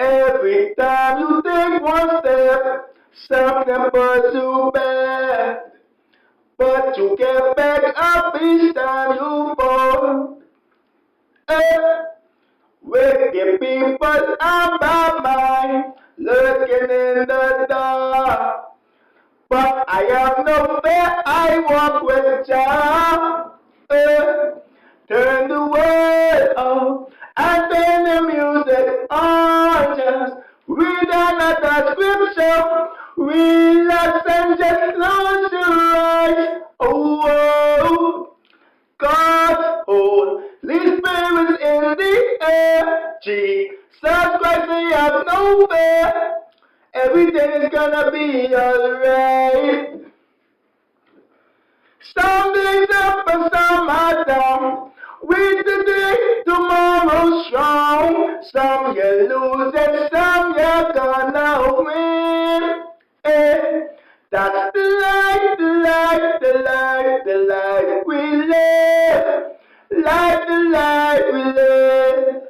Every time you take one step, something puts you back. But you get back up each time you fall. Eh, wicked people on my mind, lurking in the dark. But I have no fear, I walk with Jah. Turn the world off and turn the music on. Just read another scripture, relax and just close your eyes. Oh, oh. God's Holy Spirit in the air. Jesus Christ, we have no fear. Everything is gonna be alright. Some days up and some are down. With the day, tomorrow strong. Some you lose and some you're gonna win. Eh, that's the life, the life, the life, the life we live. Life, the life we live.